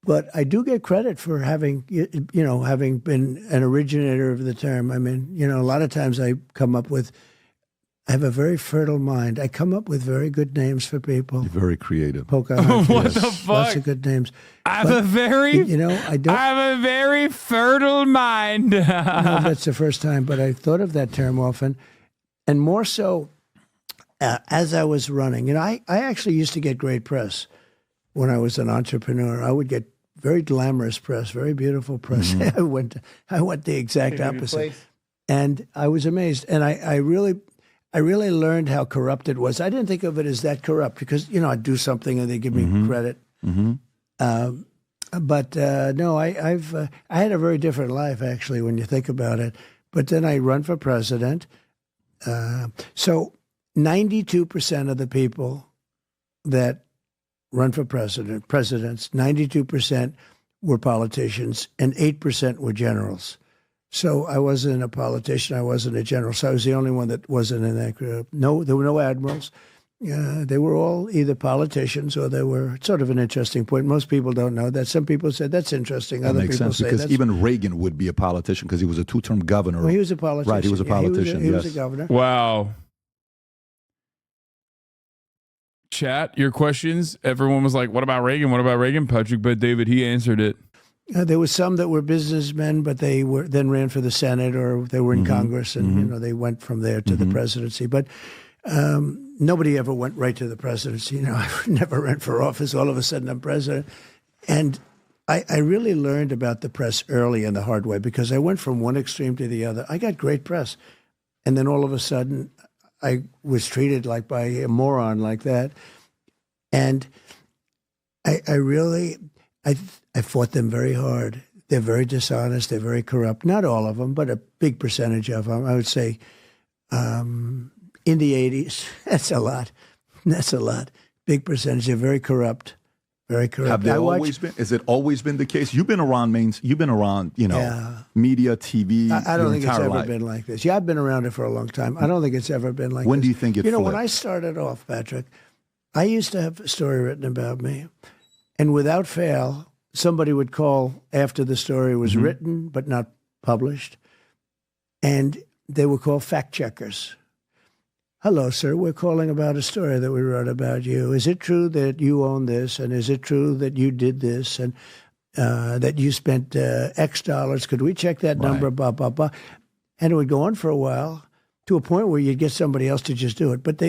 but I do get credit for having been an originator of the term. I mean, a lot of times I come up with I have a very fertile mind. I come up with very good names for people. You're very creative. Pocahontas. What the fuck? Lots of good names. I have a very, I have a very fertile mind. No, that's the first time, but I thought of that term often, and more so as I was running. I actually used to get great press when I was an entrepreneur. I would get very glamorous press, very beautiful press. I went the exact opposite, and I was amazed. And I really learned how corrupt it was. I didn't think of it as that corrupt because I'd do something and they give me credit. But no, I had a very different life actually when you think about it. But then I run for president. So 92% of the people that run for presidents, 92% were politicians and 8% were generals. So I wasn't a politician, I wasn't a general. So I was the only one that wasn't in that group. No, there were no admirals. They were all either politicians or they were sort of an interesting point. Most people don't know that. Some people said that's interesting. That Other makes people sense say because that's... even Reagan would be a politician because he was a 2-term governor. Well, he was a politician. Right, he was a politician. He was a governor. Wow. Chat, your questions. Everyone was like, what about Reagan? What about Reagan? Patrick Bet-David, he answered it. There were some that were businessmen, but they were then ran for the Senate or they were in Congress, and they went from there to the presidency. But nobody ever went right to the presidency. I never ran for office. All of a sudden, I'm president. And I really learned about the press early and the hard way because I went from one extreme to the other. I got great press. And then all of a sudden, I was treated like by a moron like that. And I fought them very hard. They're very dishonest. They're very corrupt. Not all of them, but a big percentage of them. I would say in the 80s, that's a lot. That's a lot. Big percentage. They're very corrupt. Very corrupt. Have they always been? Is it always been the case? You've been around media, TV. I don't think it's ever life. been like this. Yeah, I've been around it for a long time. I don't think it's ever been like this. When do you think it flipped? When I started off, Patrick, I used to have a story written about me, and without fail, somebody would call after the story was written but not published, and they were called fact checkers. Hello, sir. We're calling about a story that we wrote about you. Is it true that you own this? And is it true that you did this? And that you spent X dollars? Could we check that number? Blah, blah, blah. And it would go on for a while to a point where you'd get somebody else to just do it. But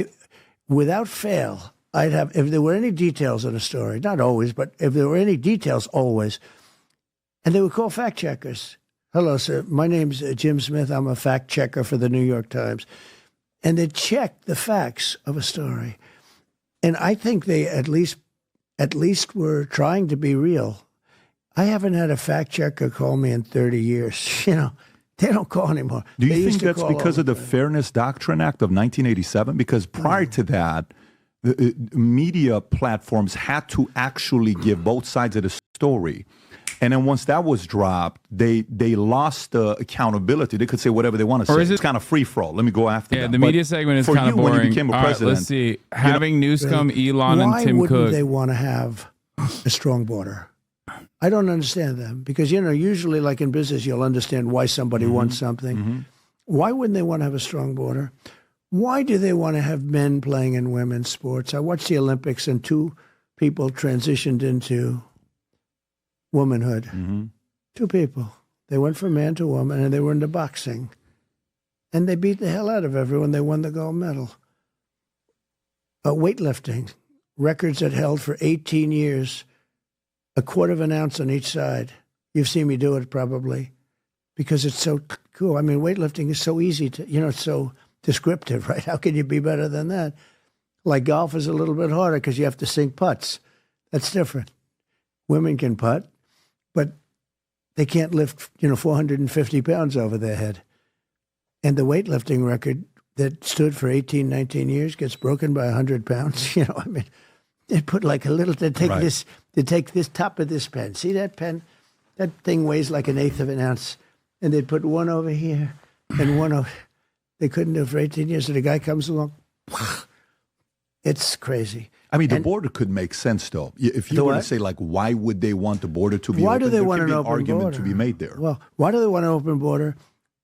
without fail, I'd have, if there were any details in a story, not always, but if there were any details, always, and they would call fact checkers. Hello, sir. My name's Jim Smith. I'm a fact checker for the New York Times. And they check the facts of a story. And I think they at least were trying to be real. I haven't had a fact checker call me in 30 years. They don't call anymore. Do you think that's because of the Fairness Doctrine Act of 1987? Because prior to that, the media platforms had to actually give both sides of the story. And then once that was dropped, they lost the accountability. They could say whatever they want to say. It's kind of free for all. Let me go after them. Yeah, the media segment is kind of boring. When you became a president, let's see. Having Newscomb, Elon, and Tim Cook. Why wouldn't they want to have a strong border? I don't understand them. Because, usually like in business, you'll understand why somebody wants something. Why wouldn't they want to have a strong border? Why do they want to have men playing in women's sports? I watched the Olympics and 2 people transitioned into womanhood. 2 people. They went from man to woman, and they were into boxing. And they beat the hell out of everyone. They won the gold medal. Weightlifting. Records that held for 18 years. 1/4 of an ounce on each side. You've seen me do it probably. Because it's so cool. I mean, weightlifting is so easy to, it's so descriptive, right? How can you be better than that? Like golf is a little bit harder because you have to sink putts. That's different. Women can putt, but they can't lift, 450 pounds over their head. And the weightlifting record that stood for 18, 19 years gets broken by 100 pounds. They put like a little, they take this top of this pen. See that pen? That thing weighs like 1/8 of an ounce. And they'd put one over here and one over. They couldn't do it for 18 years. So the guy comes along. It's crazy. I mean, the border could make sense, though. If you were to say, why would they want the border to be open? Why do they want an open argument border? To be made there? Well, why do they want an open border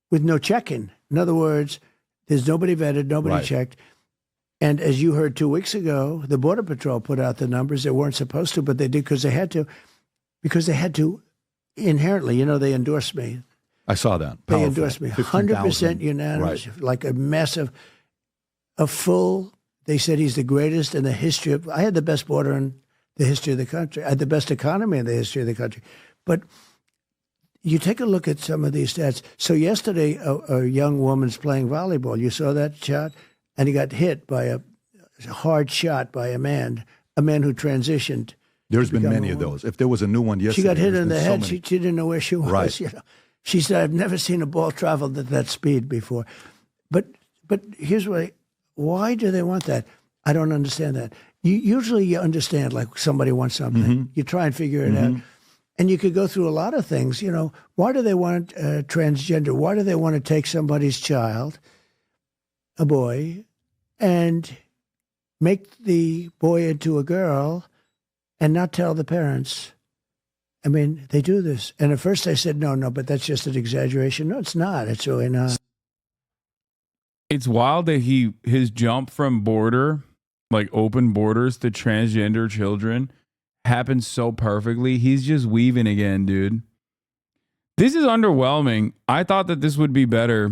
with no check-in? In other words, There's nobody vetted, nobody checked. And as you heard 2 weeks ago, the Border Patrol put out the numbers. They weren't supposed to, but they did because they had to. Because they had to inherently, they endorsed me. I saw that. They Powerful. endorsed me. 15,000. 100% unanimous, Right. like a massive, they said he's the greatest in the history of, I had the best border in the history of the country. I had the best economy in the history of the country. But you take a look at some of these stats. So yesterday, a young woman's playing volleyball. You saw that shot? And he got hit by a hard shot by a man who transitioned. There's been many of those. If there was a new one yesterday. She got hit there's in the been so head. many. She didn't know where she was. Right. She said, I've never seen a ball travel at that speed before. But here's why do they want that? I don't understand that. Usually you understand, like somebody wants something. Mm-hmm. You try and figure it out. And you could go through a lot of things. Why do they want transgender? Why do they want to take somebody's child, a boy, and make the boy into a girl and not tell the parents? I mean, they do this. And at first I said, no, but that's just an exaggeration. No, it's not. It's really not. It's wild that his jump from border, like open borders, to transgender children happened so perfectly. He's just weaving again, dude. This is underwhelming. I thought that this would be better.